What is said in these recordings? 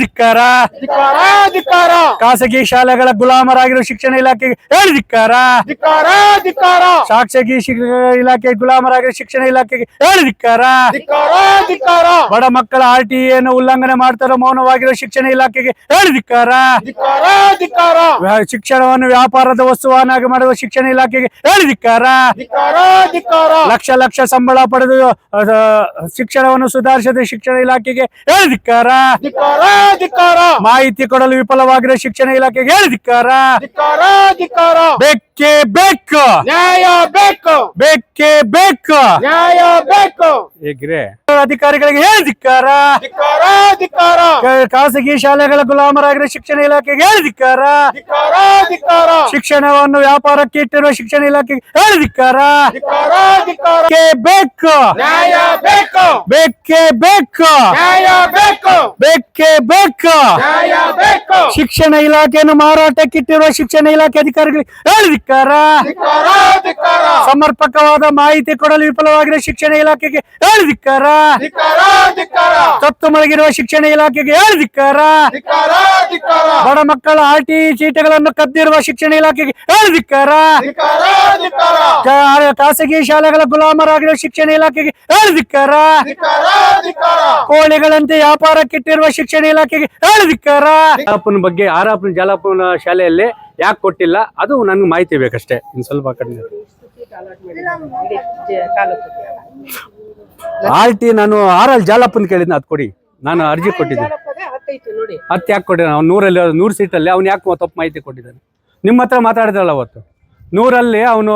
ಧಿಕ್ಕಾರ. ಖಾಸಗಿ ಶಾಲೆಗಳ ಗುಲಾಮರಾಗಿರುವ ಶಿಕ್ಷಣ ಇಲಾಖೆಗೆ ಹೇಳಿ ಧಿಕ್ಕಾರ. ಖಾಸಗಿ ಇಲಾಖೆ ಗುಲಾಮರಾಗಿರುವ ಶಿಕ್ಷಣ ಇಲಾಖೆಗೆ ಹೇಳಿ ಧಿಕ್ಕಾರ. ಬಡ ಮಕ್ಕಳ RTEಯನ್ನು ಉಲ್ಲಂಘನೆ ಮಾಡ್ತಾರೋ ಮೌನವಾಗಿರುವ ಶಿಕ್ಷಣ ಇಲಾಖೆಗೆ ಹೇಳಿ ಧಿಕ್ಕಾರ. ಶಿಕ್ಷಣವನ್ನು ವ್ಯಾಪಾರದ ವಸ್ತುವನ್ನಾಗಿ ಮಾಡುವ ಶಿಕ್ಷಣ ಇಲಾಖೆಗೆ ಹೇಳಿ ಧಿಕ್ಕಾರ. ಲಕ್ಷ ಲಕ್ಷ ಸಂಬಳ ಪಡೆದು ಶಿಕ್ಷಣವನ್ನು ಸುಧಾರಿಸದ ಶಿಕ್ಷಣ ಇಲಾಖೆಗೆ ಹೇಳಿ ಧಿಕ್ಕಾರ. ಮಾಹಿತಿ ಕೊಡಲು ವಿಫಲವಾಗಿರುವ ಶಿಕ್ಷಣ ಇಲಾಖೆಗೆ ಹೇಳಿ ಧಿಕ್ಕಾರ. ಬೇಕೇ ಬೇಕು ನ್ಯಾಯ, ಬೇಕೇ ಬೇಕು ನ್ಯಾಯ. ಹೇಗ್ರೆ ಅಧಿಕಾರಿಗಳಿಗೆ ಹೇಳಿ ಧಿಕ್ಕಾರ. ಖಾಸಗಿ ಶಾಲೆಗಳ ಗುಲಾಮರಾಗಿರುವ ಶಿಕ್ಷಣ ಇಲಾಖೆಗೆ ಹೇಳಿ ಧಿಕ್ಕಾರ. ಶಿಕ್ಷಣವನ್ನು ವ್ಯಾಪಾರಕ್ಕೆ ಇಟ್ಟಿರುವ ಶಿಕ್ಷಣ ಇಲಾಖೆಗೆ ಹೇಳಿ ಧಿಕ್ಕಾರ. ಬೇಕು ನ್ಯಾಯ, ಬೇಕೇ ಬೇಕು ನ್ಯಾಯ, ಬೇಕೇ ಬೇಕು ನ್ಯಾಯ. ಶಿಕ್ಷಣ ಇಲಾಖೆಯನ್ನು ಮಾರಾಟಕ್ಕಿಟ್ಟಿರುವ ಶಿಕ್ಷಣ ಇಲಾಖೆ ಅಧಿಕಾರಿಗಳಿಗೆ ಹೇಳಿ ಧಿಕ್ಕಾರ. ಸಮರ್ಪಕವಾದ ಮಾಹಿತಿ ಕೊಡಲು ವಿಫಲವಾಗಿರುವ ಶಿಕ್ಷಣ ಇಲಾಖೆಗೆ ಹೇಳಿ ಧಿಕ್ಕಾರ. ತತ್ತು ಮಲಗಿರುವ ಶಿಕ್ಷಣ ಇಲಾಖೆಗೆ ಹೇಳಿ ಧಿಕ್ಕಾರ. ಬಡ ಮಕ್ಕಳ RTE ಚೀಟಿಗಳನ್ನು ಕದ್ದಿರುವ ಶಿಕ್ಷಣ ಇಲಾಖೆಗೆ ಹೇಳಿ ಧಿಕ್ಕಾರ. ಖಾಸಗಿ ಶಾಲೆಗಳ ಗುಲಾಮರಾಗಿರುವ ಶಿಕ್ಷಣ ಇಲಾಖೆಗೆ ಹೇಳಿ ಧಿಕ್ಕಾರ. ಕೋಳಿಗಳಂತೆ ವ್ಯಾಪಾರಕ್ಕಿಟ್ಟಿರುವ ಶಿಕ್ಷಣ ಇಲಾಖೆಗೆ ಹೇಳಿ ಧಿಕ್ಕಾರ. ಜಾಲಪ್ಪನ ಬಗ್ಗೆ ಆರಾಪನ ಜಾಲಪ್ಪನ ಶಾಲೆಯಲ್ಲಿ ಯಾಕೆ ಕೊಟ್ಟಿಲ್ಲ ಅದು ನನ್ಗೆ ಮಾಹಿತಿ ಬೇಕಷ್ಟೇ. ಇನ್ನು ಸ್ವಲ್ಪ ಕಡಿಮೆ RTE ನಾನು RL ಜಾಲಪ್ಪನ ಕೇಳಿದ್ನ ಅದು ಕೊಡಿ. ನಾನು ಅರ್ಜಿ ಕೊಟ್ಟಿದ್ದೆ. 10 ಯಾಕೆ ಕೊಟ್ಟಿದ್ದಾನೆ? ಅವ್ನು 100 ಸೀಟಲ್ಲಿ ಅವ್ನು ಯಾಕೆ ತಪ್ಪು ಮಾಹಿತಿ ಕೊಟ್ಟಿದ್ದಾನೆ? ನಿಮ್ಮ ಹತ್ರ ಮಾತಾಡಿದ್ರಲ್ಲ ಅವತ್ತು 100ರಲ್ಲಿ ಅವನು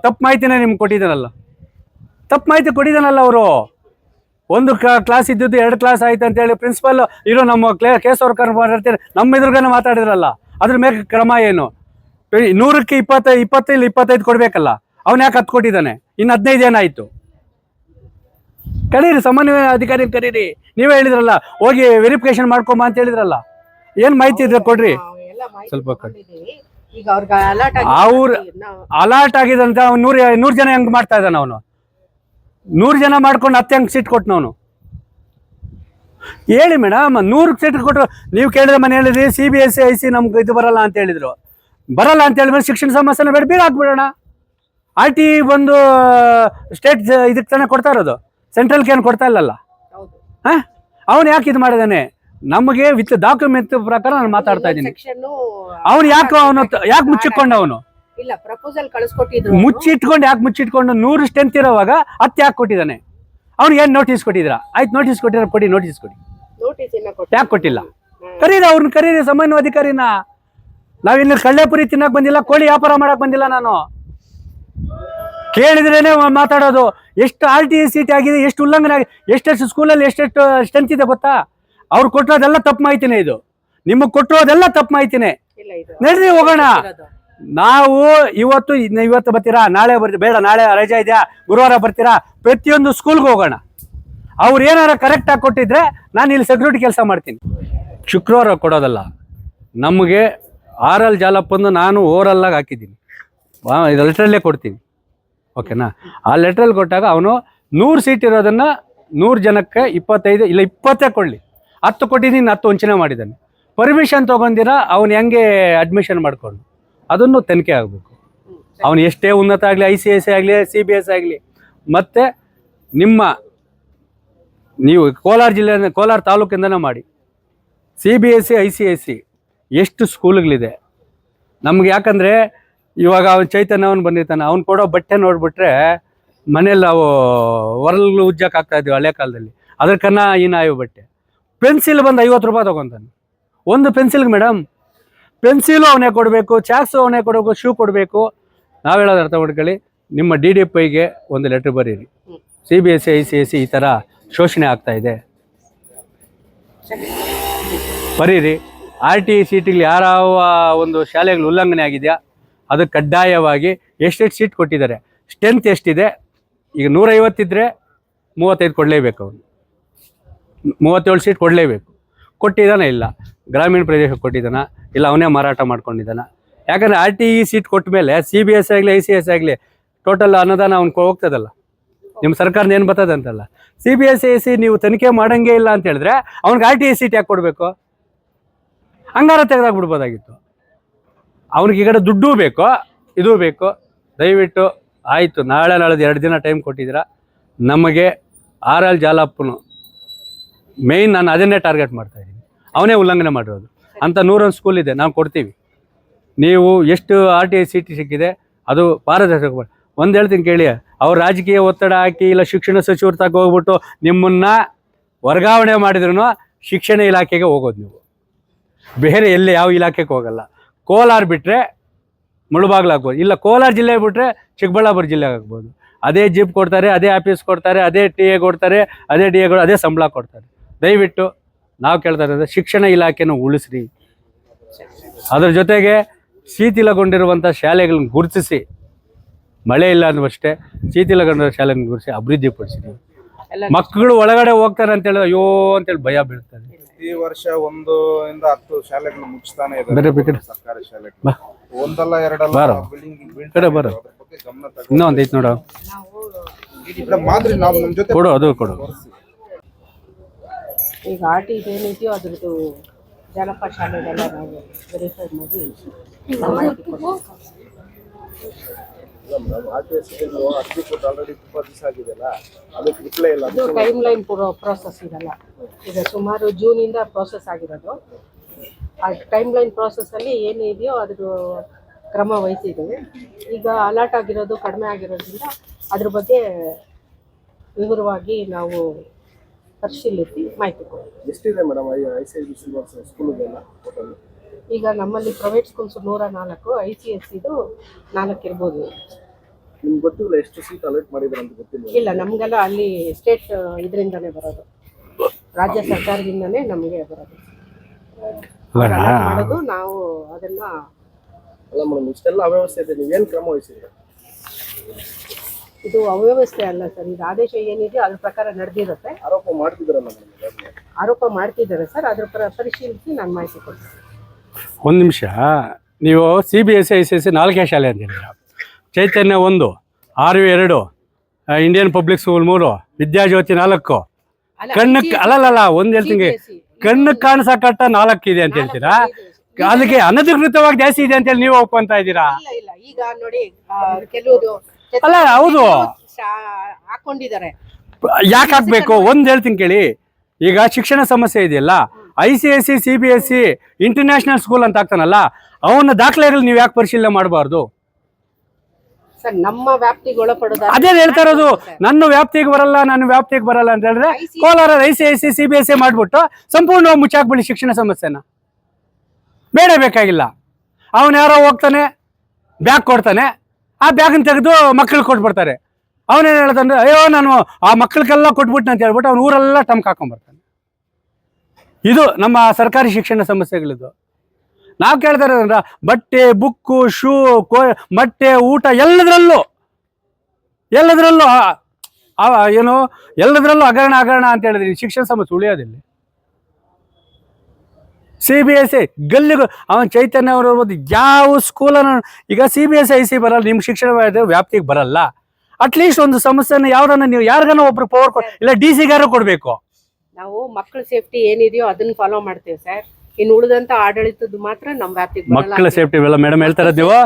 ತಪ್ಪು ಮಾಹಿತಿನೇ ನಿಮ್ಗೆ ಕೊಟ್ಟಿದ್ದಾನಲ್ಲ. ತಪ್ಪು ಮಾಹಿತಿ ಕೊಟ್ಟಿದ್ದಾನಲ್ಲ. ಅವರು ಒಂದು ಕ್ಲಾಸ್ ಇದ್ದಿದ್ದು 2 ಕ್ಲಾಸ್ ಆಯ್ತು ಅಂತೇಳಿ ಪ್ರಿನ್ಸಿಪಲ್ ಇರೋ ನಮ್ಮ ಕೇಸವರ್ಕರ್ ಮಾಡಿರ್ತೀರಿ ನಮ್ಮ ಎದುರುಗನೆ ಮಾತಾಡಿದ್ರಲ್ಲ. ಅದ್ರ ಮೇಲೆ ಕ್ರಮ ಏನು? 100ಕ್ಕೆ 25 ಕೊಡ್ಬೇಕಲ್ಲ. ಅವ್ನು ಯಾಕೆ 10 ಕೊಟ್ಟಿದ್ದಾನೆ? ಇನ್ನು 15 ಏನಾಯ್ತು? ಕರೀರಿ, ಸಮನ್ವಯ ಅಧಿಕಾರಿ ಕರೀರಿ. ನೀವೇ ಹೇಳಿದ್ರಲ್ಲ ಹೋಗಿ ವೆರಿಫಿಕೇಶನ್ ಮಾಡ್ಕೊಂಬ ಅಂತ ಹೇಳಿದ್ರಲ್ಲ. ಏನ್ ಮಾಹಿತಿ ಇದ್ರೆ ಕೊಡ್ರಿ. ಸ್ವಲ್ಪ ಅವ್ರು ಅಲರ್ಟ್ ಆಗಿದಂತ 100 ಜನ ಹೆಂಗ್ ಮಾಡ್ತಾ ಇದ್ದಾನ ಅವನು? 100 ಜನ ಮಾಡ್ಕೊಂಡು 10 ಹೆಂಗ್ ಸೀಟ್ ಕೊಟ್ಟನವನು? ಹೇಳಿ ಮೇಡಮ್. 100 ಸೀಟ್ ಕೊಟ್ಟರು. ನೀವು ಕೇಳಿದ್ರೆ ಮನೆ ಹೇಳಿದ್ರಿ CBSE IC ನಮ್ಗೆ ಇದು ಬರಲ್ಲ ಅಂತ ಹೇಳಿದ್ರು. ಬರಲ್ಲ ಅಂತ ಹೇಳಿದ್ರೆ ಶಿಕ್ಷಣ ಸಮಸ್ಯೆನ ಬೇಡ ಹಾಕ್ಬಿಡೋಣ. RTE ಬಂದು ಸ್ಟೇಟ್ ಇದಕ್ಕೆ ತಾನೇ ಕೊಡ್ತಾ ಇರೋದು, ಸೆಂಟ್ರಲ್ಗೆ ಏನು ಕೊಡ್ತಾ ಇಲ್ಲಲ್ಲ. ಅವನು ಯಾಕೆ ಇದು ಮಾಡಿದಾನೆ? ನಮಗೆ ವಿತ್ ಡಾಕ್ಯುಮೆಂಟ್ ಪ್ರಕಾರ ನಾನು ಮಾತಾಡ್ತಾ ಇದ್ದೀನಿ. ಅವನು ಯಾಕೆ ಮುಚ್ಚಿಟ್ಕೊಂಡ? ಅವನು ಮುಚ್ಚಿಟ್ಕೊಂಡು ಯಾಕೆ ಮುಚ್ಚಿಟ್ಕೊಂಡು 100 ಸ್ಟ್ರೆಂತ್ ಇರೋವಾಗ 10 ಯಾಕೆ ಕೊಟ್ಟಿದ್ದಾನೆ? ಅವ್ನು ಏನು ನೋಟಿಸ್ ಕೊಟ್ಟಿದ್ರಾ? ಆಯ್ತು, ನೋಟಿಸ್ ಕೊಟ್ಟಿದ್ರೆ ಕೊಡಿ, ನೋಟಿಸ್ ಕೊಡಿ. ಯಾಕೆ ಕೊಟ್ಟಿಲ್ಲ? ಕರೀರಿ, ಅವ್ರನ್ನ ಕರೀರಿ, ಸಮನ್ವಯ ಅಧಿಕಾರಿನ. ನಾವಿನ್ನು ಕಳ್ಳೆಪುರಿ ತಿನ್ನಕ್ ಬಂದಿಲ್ಲ, ಕೋಳಿ ವ್ಯಾಪಾರ ಮಾಡಕ್ ಬಂದಿಲ್ಲ. ನಾನು ಕೇಳಿದ್ರೇನೆ ಮಾತಾಡೋದು. ಎಷ್ಟು RTE ಸೀಟ್ ಆಗಿದೆ, ಎಷ್ಟು ಉಲ್ಲಂಘನೆ ಆಗಿದೆ, ಎಷ್ಟೆಷ್ಟು ಸ್ಕೂಲಲ್ಲಿ ಎಷ್ಟೆಷ್ಟು ಸ್ಟ್ರೆಂತ್ ಇದೆ ಗೊತ್ತಾ? ಅವ್ರು ಕೊಟ್ಟಿರೋದೆಲ್ಲ ತಪ್ಪು ಮಾಹಿತಿನೇ. ಇದು ನಿಮಗೆ ಕೊಟ್ಟಿರೋದೆಲ್ಲ ತಪ್ಪು ಮಾಹಿತಿನೇ. ನಡ್ರಿ ಹೋಗೋಣ. ನಾವು ಇವತ್ತು ಬರ್ತೀರಾ, ನಾಳೆ ಬೇಡ, ನಾಳೆ ರಜೆ ಇದೆಯಾ, ಗುರುವಾರ ಬರ್ತೀರಾ, ಪ್ರತಿಯೊಂದು ಸ್ಕೂಲ್ಗೆ ಹೋಗೋಣ. ಅವ್ರು ಏನಾರ ಕರೆಕ್ಟಾಗಿ ಕೊಟ್ಟಿದ್ರೆ ನಾನು ಇಲ್ಲಿ ಸೆಕ್ಯೂರಿಟಿ ಕೆಲಸ ಮಾಡ್ತೀನಿ. ಶುಕ್ರವಾರ ಕೊಡೋದಲ್ಲ ನಮಗೆ. RL ಜಾಲಪ್ಪಂದು ನಾನು ಓರಲ್ಲಾಗಿ ಹಾಕಿದ್ದೀನಿ, ಇದು ಲೆಟ್ರಲ್ಲೇ ಕೊಡ್ತೀನಿ. ಓಕೆನಾ? ಆ ಲೆಟ್ರಲ್ಲಿ ಕೊಟ್ಟಾಗ ಅವನು 100 ಸೀಟ್ ಇರೋದನ್ನು 100 ಜನಕ್ಕೆ 25 ಇಲ್ಲ 20 ಕೊಡಲಿ. 10 ಕೊಟ್ಟಿದ್ದೀನಿ, 10 ವಂಚನೆ ಮಾಡಿದ್ದಾನೆ. ಪರ್ಮಿಷನ್ ತೊಗೊಂಡಿರ ಅವನು ಹೆಂಗೆ ಅಡ್ಮಿಷನ್ ಮಾಡ್ಕೊಂಡು ಅದನ್ನು ತನಿಖೆ ಆಗಬೇಕು. ಅವನು ಎಷ್ಟೇ ಉನ್ನತ ಆಗಲಿ, ICSE ಆಗಲಿ, CBSE ಆಗಲಿ. ಮತ್ತು ನೀವು ಕೋಲಾರ ತಾಲೂಕಿಂದನೇ ಮಾಡಿ CBSE ICSE ಎಷ್ಟು ಸ್ಕೂಲ್ಗಳಿದೆ ನಮ್ಗೆ. ಯಾಕಂದರೆ ಇವಾಗ ಅವನು ಚೈತನ್ಯ ಅವನು ಬಂದಿರ್ತಾನೆ, ಅವ್ನು ಕೊಡೋ ಬಟ್ಟೆ ನೋಡಿಬಿಟ್ರೆ ಮನೇಲಿ ನಾವು ಹೊರಲು ಉಜ್ಜಕ್ಕಾಗ್ತಾಯಿದ್ವಿ ಹಳೆ ಕಾಲದಲ್ಲಿ. ಅದಕ್ಕನ್ನ ಈ ನಾಯಿ ಬಟ್ಟೆ. ಪೆನ್ಸಿಲ್ ಬಂದು 50 ರೂಪಾಯಿ ತೊಗೊತಾನೆ ಒಂದು ಪೆನ್ಸಿಲ್ಗೆ. ಮೇಡಮ್, ಪೆನ್ಸಿಲು ಅವನೇ ಕೊಡಬೇಕು, ಚಾಕ್ಸು ಅವನೇ ಕೊಡಬೇಕು, ಶೂ ಕೊಡಬೇಕು. ನಾವು ಹೇಳೋದು ಅರ್ಥ ಮಾಡ್ಕೊಳ್ಳಿ. ನಿಮ್ಮ DDPIಗೆ ಒಂದು ಲೆಟ್ರ್ ಬರೀರಿ, CBSE ICSE ಈ ಥರ ಶೋಷಣೆ ಆಗ್ತಾಯಿದೆ ಬರೀರಿ. RTE ಸೀಟಿಗೆ ಯಾರಾವ ಒಂದು ಶಾಲೆಗಳು ಉಲ್ಲಂಘನೆ ಆಗಿದೆಯಾ ಅದು ಕಡ್ಡಾಯವಾಗಿ ಎಷ್ಟೆಷ್ಟು ಸೀಟ್ ಕೊಟ್ಟಿದ್ದಾರೆ, ಸ್ಟ್ರೆಂತ್ ಎಷ್ಟಿದೆ. ಈಗ 150 ಇದ್ದರೆ 35 ಕೊಡಲೇಬೇಕು. ಅವನು 37 ಸೀಟ್ ಕೊಡಲೇಬೇಕು. ಕೊಟ್ಟಿದ್ದಾನ ಇಲ್ಲ? ಗ್ರಾಮೀಣ ಪ್ರದೇಶಕ್ಕೆ ಕೊಟ್ಟಿದ್ದಾನ ಇಲ್ಲ ಅವನೇ ಮಾರಾಟ ಮಾಡ್ಕೊಂಡಿದ್ದಾನ? ಯಾಕಂದರೆ RTE ಸೀಟ್ ಕೊಟ್ಟ ಮೇಲೆ CBSE ಆಗಲಿ ICSE ಆಗಲಿ ಟೋಟಲ್ ಅನುದಾನ ಅವ್ನು ಹೋಗ್ತದಲ್ಲ. ನಿಮ್ಮ ಸರ್ಕಾರದ ಏನು ಬರ್ತದೆ ಅಂತಲ್ಲ. CBSE ICSE ನೀವು ತನಿಖೆ ಮಾಡೋಂಗೇ ಇಲ್ಲ ಅಂತ ಹೇಳಿದ್ರೆ ಅವ್ನಿಗೆ RTE ಸೀಟ್ ಯಾಕೆ ಕೊಡಬೇಕು? ಹಂಗಾರ ತೆಗೆದಾಕ್ಬಿಡ್ಬೋದಾಗಿತ್ತು. ಅವ್ನಿಗೆ ಈ ಕಡೆ ದುಡ್ಡು ಬೇಕು, ಇದು ಬೇಕು. ದಯವಿಟ್ಟು ಆಯಿತು, ನಾಳೆ ನಾಳೆದು 2 ದಿನ ಟೈಮ್ ಕೊಟ್ಟಿದ್ದೀರಾ ನಮಗೆ. RL ಜಾಲಪ್ಪನು ಮೇಯ್ನ್, ನಾನು ಅದನ್ನೇ ಟಾರ್ಗೆಟ್ ಮಾಡ್ತಾಯಿದ್ದೀನಿ. ಅವನೇ ಉಲ್ಲಂಘನೆ ಮಾಡಿರೋದು. ಅಂಥ 101 ಸ್ಕೂಲ್ ಇದೆ, ನಾವು ಕೊಡ್ತೀವಿ. ನೀವು ಎಷ್ಟು RTI CT ಸಿಕ್ಕಿದೆ ಅದು ಪಾರದರ್ಶಕ. ಒಂದು ಹೇಳ್ತೀನಿ ಕೇಳಿ, ಅವ್ರು ರಾಜಕೀಯ ಒತ್ತಡ ಹಾಕಿ ಇಲ್ಲ ಶಿಕ್ಷಣ ಸಚಿವರು ತಗ ಹೋಗ್ಬಿಟ್ಟು ನಿಮ್ಮನ್ನು ವರ್ಗಾವಣೆ ಮಾಡಿದ್ರು ಶಿಕ್ಷಣ ಇಲಾಖೆಗೆ ಹೋಗೋದು ನೀವು, ಬೇರೆ ಎಲ್ಲಿ ಯಾವ ಇಲಾಖೆಗೆ ಹೋಗಲ್ಲ. ಕೋಲಾರ ಬಿಟ್ಟರೆ ಮುಳುಬಾಗ್ಲಾಗ್ಬೋದು, ಇಲ್ಲ ಕೋಲಾರ ಜಿಲ್ಲೆ ಬಿಟ್ಟರೆ ಚಿಕ್ಕಬಳ್ಳಾಪುರ ಜಿಲ್ಲೆಗೆ ಆಗ್ಬೋದು. ಅದೇ ಜೀಪ್ ಕೊಡ್ತಾರೆ, ಅದೇ ಆಫೀಸ್ ಕೊಡ್ತಾರೆ, ಅದೇ TA ಕೊಡ್ತಾರೆ, ಅದೇ DAಗಳು ಅದೇ ಸಂಬಳ ಕೊಡ್ತಾರೆ. ದಯವಿಟ್ಟು ನಾವು ಕೇಳ್ತಾ ಇರೋದು ಶಿಕ್ಷಣ ಇಲಾಖೆನ ಉಳಿಸ್ರಿ. ಅದ್ರ ಜೊತೆಗೆ ಶಿಥಿಲಗೊಂಡಿರುವಂಥ ಶಾಲೆಗಳನ್ನ ಗುರುತಿಸಿ, ಮಳೆ ಇಲ್ಲ ಅನ್ನುವಷ್ಟೇ ಶಿಥಿಲಗೊಂಡಿರೋ ಶಾಲೆಗಳನ್ನ ಗುರುತಿಸಿ ಅಭಿವೃದ್ಧಿಪಡಿಸಿ. ಮಕ್ಕಳು ಒಳಗಡೆ ಹೋಗ್ತಾರೆ ಅಂತೇಳಿ ಅಯ್ಯೋ ಅಂತೇಳಿ ಭಯ ಬೀಳ್ತಾರೆ. ಈ ವರ್ಷ 1 ಇಂದ 10 ಶಾಲೆಗಳು ಮುಗಿಸ್ತಾನೆ ಇದ್ದಾರೆ ಸರ್ಕಾರಿ ಶಾಲೆಗಳು. ಒಂದಲ್ಲ ಎರಡಲ್ಲ ಬಿಲ್ಡಿಂಗ್ ಬರೋ ಇನ್ನೊಂದು ಐತೆ ನೋಡು, ಮಾತ್ರ ನಾವು ನಮ್ಮ ಜೊತೆ ಕೊಡು, ಅದು ಕೊಡು. ಈಗ RT ಏನಿದೆಯೋ ಅದ್ರದ್ದು ಜಾಲಪ್ಪ ಶಾಲೆಗೆಲ್ಲ ನಾವು ವೆರಿಫೈ ಮಾಡಿ ಮಾಹಿತಿ ಕೊಡ್ತೀವಿ. ಅದು ಟೈಮ್ ಲೈನ್ ಪ್ರೋಸೆಸ್ ಇದೆಲ್ಲ. ಈಗ ಸುಮಾರು ಜೂನಿಂದ ಪ್ರೋಸೆಸ್ ಆಗಿರೋದು. ಆ ಟೈಮ್ ಲೈನ್ ಪ್ರೋಸೆಸ್ಸಲ್ಲಿ ಏನಿದೆಯೋ ಅದ್ರ ಕ್ರಮ ವಹಿಸಿದ್ದೀವಿ. ಈಗ ಅಲರ್ಟ್ ಆಗಿರೋದು ಕಡಿಮೆ ಆಗಿರೋದ್ರಿಂದ ಅದ್ರ ಬಗ್ಗೆ ವಿವರವಾಗಿ ನಾವು ಪರಿಶೀಲಿಸಿ ಮಾಹಿತಿ ಕೊಡ್ತೀವಿ. ಎಷ್ಟಿದೆ ಮೇಡಮ್ ಸ್ಕೂಲುಗೆಲ್ಲ? ಈಗ ನಮ್ಮಲ್ಲಿ ಪ್ರೈವೇಟ್ ಸ್ಕೂಲ್ಸ್ 104, ICSEದು 4 ಇರ್ಬೋದು. ನಿಮ್ಗೆ ಗೊತ್ತಿಲ್ಲ ಎಷ್ಟು ಸೀಟ್ ಅಲರ್ಟ್ ಮಾಡಿದ್ರು ಅಂತ ಗೊತ್ತಿಲ್ಲ? ಇಲ್ಲ, ನಮಗೆಲ್ಲ ಅಲ್ಲಿ ಸ್ಟೇಟ್ ಇದರಿಂದನೇ ಬರೋದು, ರಾಜ್ಯ ಸರ್ಕಾರದಿಂದನೇ ನಮಗೆ ಬರೋದು ಮಾಡೋದು. ನಾವು ಅದನ್ನ ಅಲ್ಲ ಮೇಡಮ್, ಇಷ್ಟೆಲ್ಲ ಅವ್ಯವಸ್ಥೆ ಇದೆ, ನೀವೇನು ಕ್ರಮ ವಹಿಸಿದ್ರೆ? ಇದು ಅವ್ಯವಸ್ಥೆ ಅಲ್ಲ ಸರ್, ಇದು ಆದೇಶ ಏನಿದೆಯೋ ಅದ್ರ ಪ್ರಕಾರ ನಡೆದಿರುತ್ತೆ. ಆರೋಪ ಮಾಡ್ತಿದ್ದೀರಲ್ಲ? ಆರೋಪ ಮಾಡ್ತಿದ್ದಾರೆ ಸರ್, ಅದ್ರ ಪರಿಶೀಲಿಸಿ ನಾನು ಮಾಹಿತಿ ಕೊಡ್ತೀನಿ. ಒಂದು ನಿಮಿಷ, ನೀವು CBSE ICSE 4 ಶಾಲೆ ಅಂತಿದ್ದೀರ. ಚೈತನ್ಯ 1, RV 2, Indian public school 3, Vidyajyoti 4. ಕಣ್ಣಕ್ಕೆ ಅಲ್ಲಲ್ಲ, ಒಂದು ಹೇಳ್ತೀನಿ, ಕಣ್ಣು ಕಾಣಿಸಕಟ್ಟ 4 ಇದೆ ಅಂತ ಹೇಳ್ತೀರಾ? ಅದಕ್ಕೆ ಅನಧಿಕೃತವಾಗಿ ಜಾಸ್ತಿ ಇದೆ ಅಂತೇಳಿ ನೀವು ಒಪ್ಕೊಂತ ಇದ್ದೀರಾ? ಇಲ್ಲ, ಈಗ ನೋಡಿ ಕೆಲವರು ಅಲ್ಲ, ಹೌದು, ಹಾಕೊಂಡಿದ್ದಾರೆ. ಯಾಕೆ ಹಾಕ್ಬೇಕು? ಒಂದು ಹೇಳ್ತೀನಿ ಕೇಳಿ, ಈಗ ಶಿಕ್ಷಣ ಸಮಸ್ಯೆ ಇದೆಯಲ್ಲ, ICSE CBSE ಇಂಟರ್ನ್ಯಾಷನಲ್ ಸ್ಕೂಲ್ ಅಂತ ಆಗ್ತಾನಲ್ಲ, ಅವನ ದಾಖಲೆಗಳು ನೀವು ಯಾಕೆ ಪರಿಶೀಲನೆ ಮಾಡಬಾರ್ದು? ಸರ್, ನಮ್ಮ ವ್ಯಾಪ್ತಿಗೆ ಒಳಪಡೋದು ಅದೇ ಹೇಳ್ತಾ ಇರೋದು. ನನ್ನ ವ್ಯಾಪ್ತಿಗೆ ಬರಲ್ಲ, ನನ್ನ ವ್ಯಾಪ್ತಿಗೆ ಬರಲ್ಲ ಅಂತ ಹೇಳಿದ್ರೆ ಕೋಲಾರ ICSE CBSE ಮಾಡ್ಬಿಟ್ಟು ಸಂಪೂರ್ಣವಾಗಿ ಮುಚ್ಚಾಕ್ಬಿಡಿ ಶಿಕ್ಷಣ ಸಮಸ್ಯೆನ. ಬೇಡ, ಬೇಕಾಗಿಲ್ಲ. ಅವನು ಯಾರೋ ಹೋಗ್ತಾನೆ, ಬ್ಯಾಗ್ ಕೊಡ್ತಾನೆ, ಆ ಬ್ಯಾಗನ್ನ ತೆಗೆದು ಮಕ್ಳಿಗೆ ಕೊಟ್ಬಿಡ್ತಾರೆ. ಅವನೇನು ಹೇಳ್ತಾನೆ, ಅಯ್ಯೋ ನಾನು ಆ ಮಕ್ಳಿಗೆಲ್ಲ ಕೊಟ್ಬಿಟ್ಟು ಅಂತ ಹೇಳ್ಬಿಟ್ಟು ಅವ್ನು ಊರೆಲ್ಲ ಟಮ್ಕ್ ಹಾಕೊಂಡ್ಬರ್ತಾನೆ. ಇದು ನಮ್ಮ ಸರ್ಕಾರಿ ಶಿಕ್ಷಣ ಸಮಸ್ಯೆಗಳಿದು. ನಾವು ಕೇಳ್ತಾ ಇರೋದಂದ್ರೆ ಬಟ್ಟೆ, ಬುಕ್ಕು, ಶೂ, ಮೊಟ್ಟೆ, ಊಟ ಎಲ್ಲದರಲ್ಲೂ ಏನು ಎಲ್ಲದರಲ್ಲೂ ಹಗರಣ ಅಂತ ಹೇಳಿದ್ರಿ. ಶಿಕ್ಷಣ ಸಮಸ್ಯೆ ಉಳಿಯೋದಿಲ್ಲ. CBSE ಗಲ್ಲಿಗೂ ಅವನು ಚೈತನ್ಯ ಅವರು ಇರ್ಬೋದು, ಯಾವ ಸ್ಕೂಲನ್ನು ಈಗ CBSE ICSE ಬರಲ್ಲ, ನಿಮ್ಮ ಶಿಕ್ಷಣ ವ್ಯಾಪ್ತಿಗೆ ಬರಲ್ಲ. ಅಟ್ಲೀಸ್ಟ್ ಒಂದು ಸಮಸ್ಯೆನ ಯಾವ್ದನ್ನ ನೀವು ಯಾರಿಗಾನ ಒಬ್ರು ಪವರ್ ಇಲ್ಲ DC ಕೊಡಬೇಕು. ನಾವು ಮಕ್ಕಳ ಸೇಫ್ಟಿ ಏನಿದೆಯೋ ಅದನ್ನ ಫಾಲೋ ಮಾಡ್ತೇವೆ ಸರ್. ಇನ್ನು ಉಳಿದಂತ ಆಡಳಿತದ್ದು ಮಾತ್ರ ನಮ್ಮ ವ್ಯಾಪ್ತಿಗೆ ಮಕ್ಕಳ ಸೇಫ್ಟಿ ಎಲ್ಲ ಮೇಡಮ್ ಹೇಳ್ತಾ ಇರೋದು ನೀವು.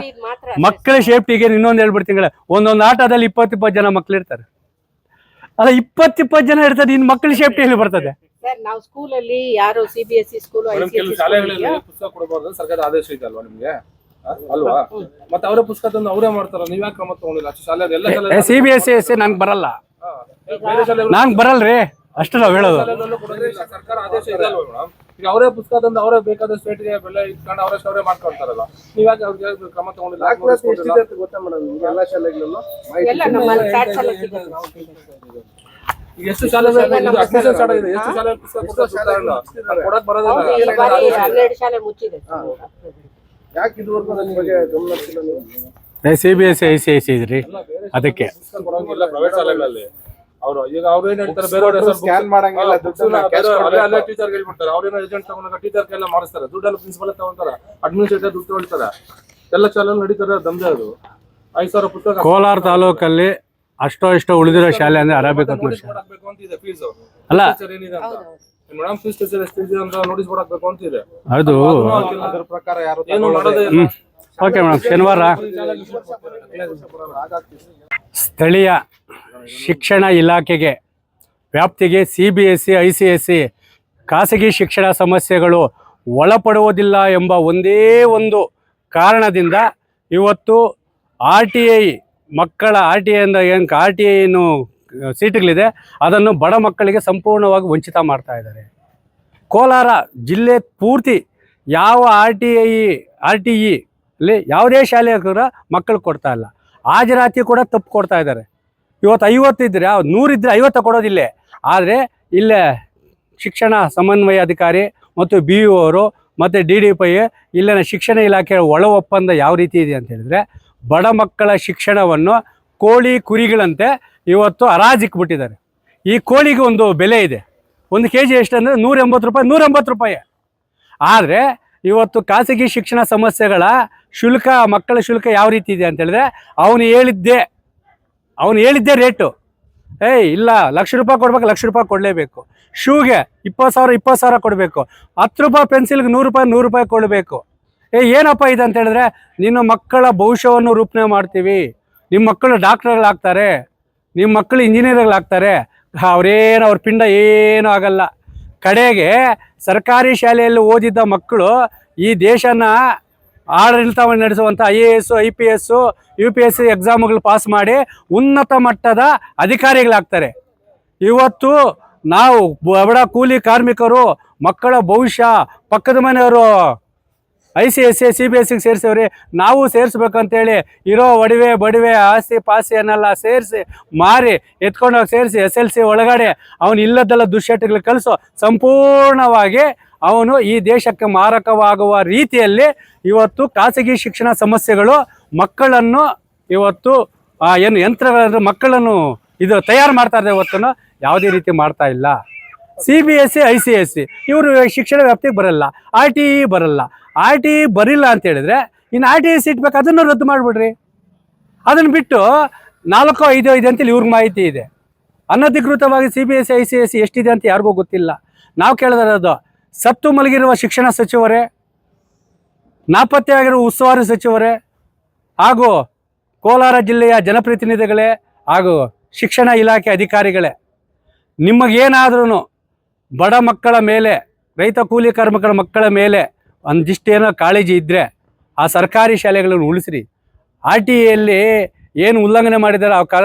ಮಕ್ಕಳ ಸೇಫ್ಟಿಗೆ ಇನ್ನೊಂದು ಹೇಳ್ಬಿಡ್ತೀನಿ, ಒಂದೊಂದು ಆಟದಲ್ಲಿ 20-20 ಜನ ಮಕ್ಳು ಇರ್ತಾರೆ. ಅಲ್ಲ, 20-20 ಜನ ಇರ್ತಾರೆ, ಇನ್ನು ಮಕ್ಕಳ ಸೇಫ್ಟಿ ಎಲ್ಲಿ ಬರ್ತದೆ ಸರ್? ನಾವು ಸ್ಕೂಲಲ್ಲಿ ಯಾರು CBSE ಸ್ಕೂಲ್ ಪುಸ್ತಕ ಕೊಡಬಾರ್ದು ಸರ್ಕಾರದ ಆದೇಶ ಇದೆ ಅಲ್ವಾ ನಿಮ್ಗೆ? ಅಲ್ವಾ? ಮತ್ತೆ ಅವರೇ ಪುಸ್ತಕ ತಂದು ಅವರೇ ಮಾಡ್ತಾರ, ನೀವ್ ಯಾಕೆ ಕ್ರಮ ತಗೊಂಡಿಲ್ಲ? ಶಾಲೆ ಎಲ್ಲ CBSE ICSE ನಂಗೆ ಬರಲ್ಲ, ನಂಗೆ ಬರಲ್ರಿ, ಅಷ್ಟು ನಾವು ಹೇಳೋದು. ಸರ್ಕಾರ ಆದೇಶ ಇದೆ ಅಲ್ವಾ ಮೇಡಮ್? ಈಗ ಅವರೇ ಪುಸ್ತಕ ತಂದು ಅವರೇ ಬೇಕಾದ ಸ್ಟೇಟ್ಗೆ ಬೆಲೆ ಇಟ್ಕೊಂಡು ಅವರೇ ಮಾಡ್ಕೊಳ್ತಾರಲ್ಲ, ನೀವ್ ಯಾಕೆ ಅವ್ರಿಗೆ ಕ್ರಮ ತಗೊಂಡಿಲ್ಲ? ಗೊತ್ತಾ ಮೇಡಮ್ ಎಲ್ಲ ಶಾಲೆಗಳಲ್ಲೂ ಎಷ್ಟು ಶಾಲೆ ಎಷ್ಟು ಶಾಲೆ ಕೊಡಕ್ ಬರೋದಿಲ್ಲ. 12 ಶಾಲೆ ಮುಚ್ಚಿದೆ. ಯಾಕೆ ಇದುವರೆಗೂ ನನ್ನ ಬಗ್ಗೆ ಗಮನ ಹರಿಸಿಲ್ಲ ನೀವು? CBSE ICSE ಇದ್ರಿ, ಅದಕ್ಕೆ ಪ್ರೈವೇಟ್ ಶಾಲೆಗಳಲ್ಲಿ ಅವರು ಈಗ ಅವ್ರು ಏನ್ ಹೇಳ್ತಾರೆ, ಬೇರೆ ಸ್ಕ್ಯಾನ್ ಮಾಡಂಗಿಲ್ಲ, ಅಲ್ಲೇ ಟೀಚರ್ ಹೇಳ್ಬಿಡ್ತಾರೆ. ಅವ್ರೇನೋ ಏಜೆಂಟ್ ತಗೊಂಡಾಗ ಟೀಚರ್ ಎಲ್ಲ ಮಾಡಿಸ್ತಾರೆ, ದುಡ್ಡೆಲ್ಲ ಪ್ರಿನ್ಸಿಪಲ್ ತಗೊಂತಾರೆ, ಅಡ್ಮಿನಿಸ್ಟ್ರೇಟರ್ ದುಡ್ಡು ತಗೊಳ್ತಾರೆ. ಎಲ್ಲ ಶಾಲೆ ನಡೀತಾರೆ, ದಂಧೆ ಅದು. 5,000 ಪುಸ್ತಕ. ಕೋಲಾರ ತಾಲೂಕಲ್ಲಿ ಅಷ್ಟೋ ಇಷ್ಟೋ ಉಳಿದಿರೋ ಶಾಲೆ ಅಂದ್ರೆ ಅರಬಿಕ್ ಅಲ್ಲ, ಮೇಡಮ್ ಫೀಸ್ ಸ್ಟ್ರಕ್ಚರ್ ಎಷ್ಟಿದೆ ಅಂತ ನೋಟಿಸ್ ಬೋರ್ಡ್ ಹಾಕ್ಬೇಕು ಅಂತಿದೆ. ಅದು ಅದ್ರ ಪ್ರಕಾರ ಯಾರು ಏನು ಮಾಡೋದೇ ಇಲ್ಲ. Okay madam. ಶನಿವಾರ ಸ್ಥಳೀಯ ಶಿಕ್ಷಣ ಇಲಾಖೆಗೆ ವ್ಯಾಪ್ತಿಗೆ CBSE ICSE ಖಾಸಗಿ ಶಿಕ್ಷಣ ಸಮಸ್ಯೆಗಳು ಒಳಪಡುವುದಿಲ್ಲ ಎಂಬ ಒಂದೇ ಒಂದು ಕಾರಣದಿಂದ ಇವತ್ತು RTI ಮಕ್ಕಳ RTI ಅಂದ ಏನು RTI ಏನು ಸೀಟುಗಳಿದೆ ಅದನ್ನು ಬಡ ಮಕ್ಕಳಿಗೆ ಸಂಪೂರ್ಣವಾಗಿ ವಂಚಿತ ಮಾಡ್ತಾ ಇದ್ದಾರೆ. ಕೋಲಾರ ಜಿಲ್ಲೆ ಪೂರ್ತಿ ಯಾವ RTE ಅಲ್ಲಿ ಯಾವುದೇ ಶಾಲೆಯ ಕೂಡ ಮಕ್ಕಳು ಕೊಡ್ತಾ ಇಲ್ಲ. ಹಾಜರಾತಿ ಕೂಡ ತಪ್ಪು ಕೊಡ್ತಾ ಇದ್ದಾರೆ. ಇವತ್ತು 50 ಇದ್ದರೆ 100 ಇದ್ದರೆ 50 ಕೊಡೋದಿಲ್ಲ. ಆದರೆ ಇಲ್ಲೇ ಶಿಕ್ಷಣ ಸಮನ್ವಯ ಅಧಿಕಾರಿ ಮತ್ತು BEO ಅವರು ಮತ್ತು DDPI ಇಲ್ಲಿನ ಶಿಕ್ಷಣ ಇಲಾಖೆಯ ಒಳ ಒಪ್ಪಂದ ಯಾವ ರೀತಿ ಇದೆ ಅಂತ ಹೇಳಿದ್ರೆ, ಬಡ ಮಕ್ಕಳ ಶಿಕ್ಷಣವನ್ನು ಕೋಳಿ ಕುರಿಗಳಂತೆ ಇವತ್ತು ಹರಾಜಿಕ್ಬಿಟ್ಟಿದ್ದಾರೆ. ಈ ಕೋಳಿಗೆ ಒಂದು ಬೆಲೆ ಇದೆ. 1 kg ಎಷ್ಟಂದರೆ 180 ರೂಪಾಯಿ, 180 ರೂಪಾಯಿ. ಆದರೆ ಇವತ್ತು ಖಾಸಗಿ ಶಿಕ್ಷಣ ಸಮಸ್ಯೆಗಳ ಶುಲ್ಕ, ಮಕ್ಕಳ ಶುಲ್ಕ ಯಾವ ರೀತಿ ಇದೆ ಅಂತ ಹೇಳಿದ್ರೆ, ಅವನು ಹೇಳಿದ್ದೇ ರೇಟು. ಇಲ್ಲ, ₹1,00,000 ಕೊಡ್ಬೇಕು, ₹1,00,000 ಕೊಡಲೇಬೇಕು. ಶೂಗೆ 20,000 ಕೊಡಬೇಕು. 10 ರೂಪಾಯಿ ಪೆನ್ಸಿಲ್ಗೆ ₹100 ರೂಪಾಯಿ ಕೊಡಬೇಕು. ಏನಪ್ಪ ಇದೆ ಅಂತ ಹೇಳಿದ್ರೆ, ನಿನ್ನ ಮಕ್ಕಳ ಭವಿಷ್ಯವನ್ನು ರೂಪಣೆ ಮಾಡ್ತೀವಿ, ನಿಮ್ಮ ಮಕ್ಕಳು ಡಾಕ್ಟರ್ಗಳಾಗ್ತಾರೆ, ನಿಮ್ಮ ಮಕ್ಕಳು ಇಂಜಿನಿಯರ್ಗಳಾಗ್ತಾರೆ, ಅವ್ರ ಪಿಂಡ ಏನೂ ಆಗಲ್ಲ. ಕಡೆಗೆ ಸರ್ಕಾರಿ ಶಾಲೆಯಲ್ಲಿ ಓದಿದ್ದ ಮಕ್ಕಳು ಈ ದೇಶನ ಆಡಳಿತವನ್ನು ನಡೆಸುವಂಥ IAS IPS UPSC ಎಕ್ಸಾಮ್ಗಳು ಪಾಸ್ ಮಾಡಿ ಉನ್ನತ ಮಟ್ಟದ ಅಧಿಕಾರಿಗಳಾಗ್ತಾರೆ. ಇವತ್ತು ನಾವು ಬಡ ಕೂಲಿ ಕಾರ್ಮಿಕರು ಮಕ್ಕಳ ಭವಿಷ್ಯ ಪಕ್ಕದ ಮನೆಯವರು ICSE CBSE ಸೇರಿಸವ್ರಿ, ನಾವು ಸೇರಿಸ್ಬೇಕಂತೇಳಿ ಇರೋ ಒಡವೆ ಬಡವೆ ಆಸ್ತಿ ಪಾಸ್ತಿಯನ್ನೆಲ್ಲ ಸೇರಿಸಿ ಮಾರಿ ಎತ್ಕೊಂಡೋಗಿ ಸೇರಿಸಿ SLC ಒಳಗಡೆ ಅವನು ಇಲ್ಲದೆಲ್ಲ ದುಶ್ಚಟಗಳು ಕಲಿಸೋ ಸಂಪೂರ್ಣವಾಗಿ ಅವನು ಈ ದೇಶಕ್ಕೆ ಮಾರಕವಾಗುವ ರೀತಿಯಲ್ಲಿ ಇವತ್ತು ಖಾಸಗಿ ಶಿಕ್ಷಣ ಸಮಸ್ಯೆಗಳು ಮಕ್ಕಳನ್ನು ಇವತ್ತು ಏನು ಯಂತ್ರಗಳನ್ನು ಮಕ್ಕಳನ್ನು ಇದು ತಯಾರು ಮಾಡ್ತಾ ಇದ್ದಾರೆ. ಇವತ್ತು ಯಾವುದೇ ರೀತಿ ಮಾಡ್ತಾ ಇಲ್ಲ. CBSE ICSE ಇವರು ಶಿಕ್ಷಣ ವ್ಯಾಪ್ತಿಗೆ ಬರಲ್ಲ, RTE ಬರಲ್ಲ. RTE ಬರಿಲ್ಲ ಅಂತ ಹೇಳಿದ್ರೆ ಇನ್ನು RTE ಸೀಟ್ ಬೇಕು, ಅದನ್ನು ರದ್ದು ಮಾಡಿಬಿಡ್ರಿ. ಅದನ್ನು ಬಿಟ್ಟು 4, 5 ಅಂತೇಳಿ ಇವ್ರಿಗೆ ಮಾಹಿತಿ ಇದೆ. ಅನಧಿಕೃತವಾಗಿ CBSE ICSE ಎಷ್ಟಿದೆ ಅಂತ ಯಾರಿಗೂ ಗೊತ್ತಿಲ್ಲ. ನಾವು ಕೇಳಿದಿರೋದು, ಸತ್ತು ಮಲಗಿರುವ ಶಿಕ್ಷಣ ಸಚಿವರೇ, ನಾಪತ್ತೆ ಆಗಿರುವ ಉಸ್ತುವಾರಿ ಸಚಿವರೇ ಹಾಗೂ ಕೋಲಾರ ಜಿಲ್ಲೆಯ ಜನಪ್ರತಿನಿಧಿಗಳೇ ಹಾಗೂ ಶಿಕ್ಷಣ ಇಲಾಖೆ ಅಧಿಕಾರಿಗಳೇ, ನಿಮಗೇನಾದ್ರೂ ಬಡ ಮಕ್ಕಳ ಮೇಲೆ, ರೈತ ಕೂಲಿ ಕಾರ್ಮಿಕರ ಮಕ್ಕಳ ಮೇಲೆ ಒಂದಿಷ್ಟೇನೋ ಕಾಳಜಿ ಇದ್ದರೆ ಆ ಸರ್ಕಾರಿ ಶಾಲೆಗಳನ್ನು ಉಳಿಸ್ರಿ. RTEಯಲ್ಲಿ ಏನು ಉಲ್ಲಂಘನೆ ಮಾಡಿದ್ದಾರೆ ಆ ಕಾಲ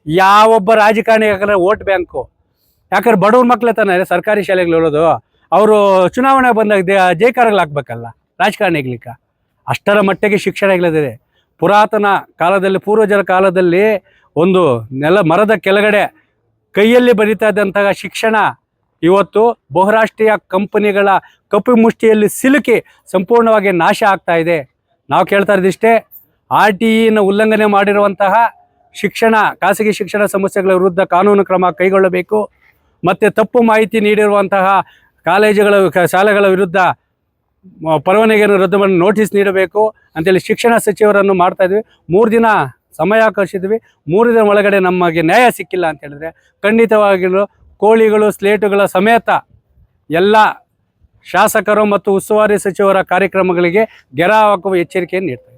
ಯಾವೊಬ್ಬ ರಾಜಕಾರಣಿ, ಯಾಕಂದರೆ ವೋಟ್ ಬ್ಯಾಂಕು, ಯಾಕಂದ್ರೆ ಬಡವ್ರ ಮಕ್ಕಳೇ ತಾನೇ ಸರ್ಕಾರಿ ಶಾಲೆಗಳು ಹೇಳೋದು. ಅವರು ಚುನಾವಣೆ ಬಂದಾಗ ಜೈಕಾರಗಳಾಗಬೇಕಲ್ಲ ರಾಜಕಾರಣಿಗ್ಲಿಕ್ಕೆ. ಅಷ್ಟರ ಮಟ್ಟಿಗೆ ಶಿಕ್ಷಣಗಳಿದೆ. ಪುರಾತನ ಕಾಲದಲ್ಲಿ, ಪೂರ್ವಜರ ಕಾಲದಲ್ಲಿ ಒಂದು ಮರದ ಕೆಳಗಡೆ ಕೈಯಲ್ಲಿ ಬರೀತಾ ಇದ್ದಂತಹ ಶಿಕ್ಷಣ ಇವತ್ತು ಬಹುರಾಷ್ಟ್ರೀಯ ಕಂಪನಿಗಳ ಕಪ್ಪು ಮುಷ್ಟಿಯಲ್ಲಿ ಸಿಲುಕಿ ಸಂಪೂರ್ಣವಾಗಿ ನಾಶ ಆಗ್ತಾ ಇದೆ. ನಾವು ಕೇಳ್ತಾ ಇದ್ದಿಷ್ಟೇ, RTEನ ಉಲ್ಲಂಘನೆ ಮಾಡಿರುವಂತಹ ಖಾಸಗಿ ಶಿಕ್ಷಣ ಸಮಸ್ಯೆಗಳ ವಿರುದ್ಧ ಕಾನೂನು ಕ್ರಮ ಕೈಗೊಳ್ಳಬೇಕು. ಮತ್ತು ತಪ್ಪು ಮಾಹಿತಿ ನೀಡಿರುವಂತಹ ಕಾಲೇಜುಗಳ ಶಾಲೆಗಳ ವಿರುದ್ಧ ಪರವಾನಗಿಯನ್ನು ರದ್ದು ಮಾಡಿ ನೋಟಿಸ್ ನೀಡಬೇಕು ಅಂತೇಳಿ ಶಿಕ್ಷಣ ಸಚಿವರನ್ನು ಮಾಡ್ತಾ ಇದ್ವಿ. 3 ದಿನ ಸಮಯಾವಕಾಶ ಇದ್ವಿ. 3 ದಿನ ಒಳಗಡೆ ನಮಗೆ ನ್ಯಾಯ ಸಿಕ್ಕಿಲ್ಲ ಅಂತ ಹೇಳಿದ್ರೆ ಖಂಡಿತವಾಗಿಯೂ ಕೋಳಿಗಳು ಸ್ಲೇಟುಗಳ ಸಮೇತ ಎಲ್ಲ ಶಾಸಕರು ಮತ್ತು ಉಸ್ತುವಾರಿ ಸಚಿವರ ಕಾರ್ಯಕ್ರಮಗಳಿಗೆ ಗೆರ ಹಾಕುವ ಎಚ್ಚರಿಕೆಯನ್ನು ನೀಡ್ತಾರೆ.